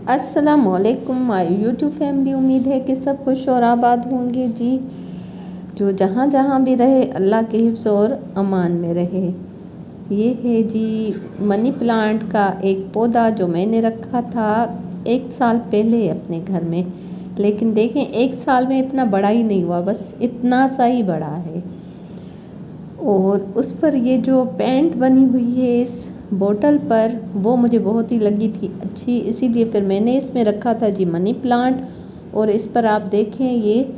अस्सलामुअलैकुम my YouTube family. उम्मीद है कि सब खुश और आबाद होंगे जी। जो जहाँ जहाँ भी रहे अल्लाह के हिफ्ज़ और अमान में रहे। ये है जी मनी प्लांट का एक पौधा जो मैंने रखा था 1 साल पहले अपने घर में, लेकिन देखें 1 साल में इतना बड़ा ही नहीं हुआ, बस इतना सा ही बड़ा है। और उस पर ये जो पेंट बनी हुई है इस बोतल पर, वो मुझे बहुत ही लगी थी अच्छी, इसीलिए फिर मैंने इसमें रखा था जी मनी प्लांट। और इस पर आप देखें, ये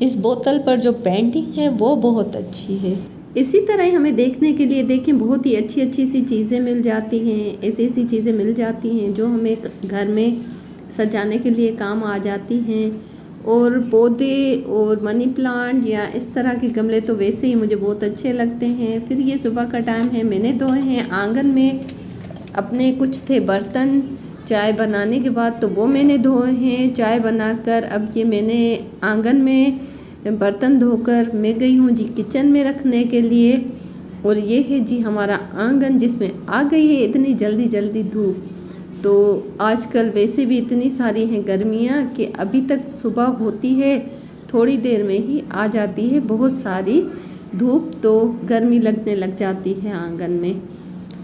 इस बोतल पर जो पेंटिंग है वो बहुत अच्छी है। इसी तरह हमें देखने के लिए देखें बहुत ही अच्छी अच्छी सी चीज़ें मिल जाती हैं, ऐसी ऐसी चीज़ें मिल जाती हैं जो हमें घर में सजाने के लिए काम आ जाती हैं। और पौधे और मनी प्लांट या इस तरह के गमले तो वैसे ही मुझे बहुत अच्छे लगते हैं। फिर ये सुबह का टाइम है, मैंने धोए हैं आंगन में अपने कुछ थे बर्तन चाय बनाने के बाद, तो वो मैंने धोए हैं चाय बनाकर। अब ये मैंने आंगन में बर्तन धोकर मैं गई हूँ जी किचन में रखने के लिए। और ये है जी हमारा आंगन जिसमें आ गई है इतनी जल्दी जल्दी धूप। तो आजकल वैसे भी इतनी सारी हैं गर्मियाँ कि अभी तक सुबह होती है, थोड़ी देर में ही आ जाती है बहुत सारी धूप, तो गर्मी लगने लग जाती है आंगन में।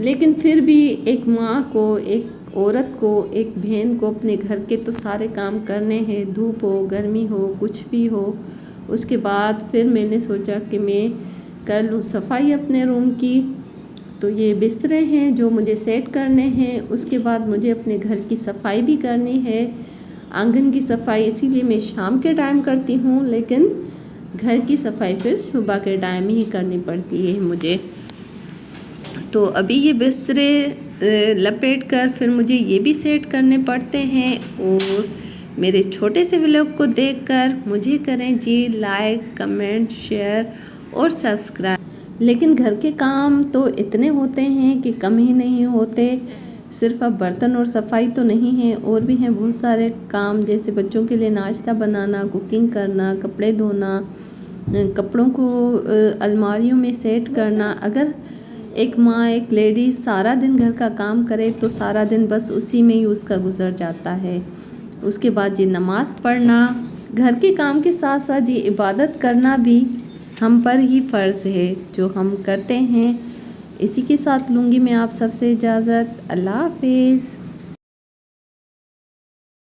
लेकिन फिर भी एक माँ को, एक औरत को, एक बहन को अपने घर के तो सारे काम करने हैं, धूप हो गर्मी हो कुछ भी हो। उसके बाद फिर मैंने सोचा कि मैं कर लूँ सफाई अपने रूम की। तो ये बिस्तरे हैं जो मुझे सेट करने हैं, उसके बाद मुझे अपने घर की सफाई भी करनी है, आंगन की सफाई इसीलिए मैं शाम के टाइम करती हूँ, लेकिन घर की सफाई फिर सुबह के टाइम ही करनी पड़ती है मुझे। तो अभी ये बिस्तरे लपेट कर फिर मुझे ये भी सेट करने पड़ते हैं। और मेरे छोटे से व्लॉग को देखकर मुझे करें जी लाइक, कमेंट, शेयर और सब्सक्राइब। लेकिन घर के काम तो इतने होते हैं कि कम ही नहीं होते। सिर्फ अब बर्तन और सफाई तो नहीं है, और भी हैं बहुत सारे काम, जैसे बच्चों के लिए नाश्ता बनाना, कुकिंग करना, कपड़े धोना, कपड़ों को अलमारियों में सेट करना। अगर एक माँ, एक लेडीज़ सारा दिन घर का काम करे तो सारा दिन बस उसी में ही उसका गुजर जाता है। उसके बाद जी नमाज़ पढ़ना, घर के काम के साथ साथ जी इबादत करना भी हम पर ही फ़र्ज़ है जो हम करते हैं। इसी के साथ लूँगी मैं आप सबसे इजाज़त। अल्लाह हाफिज़।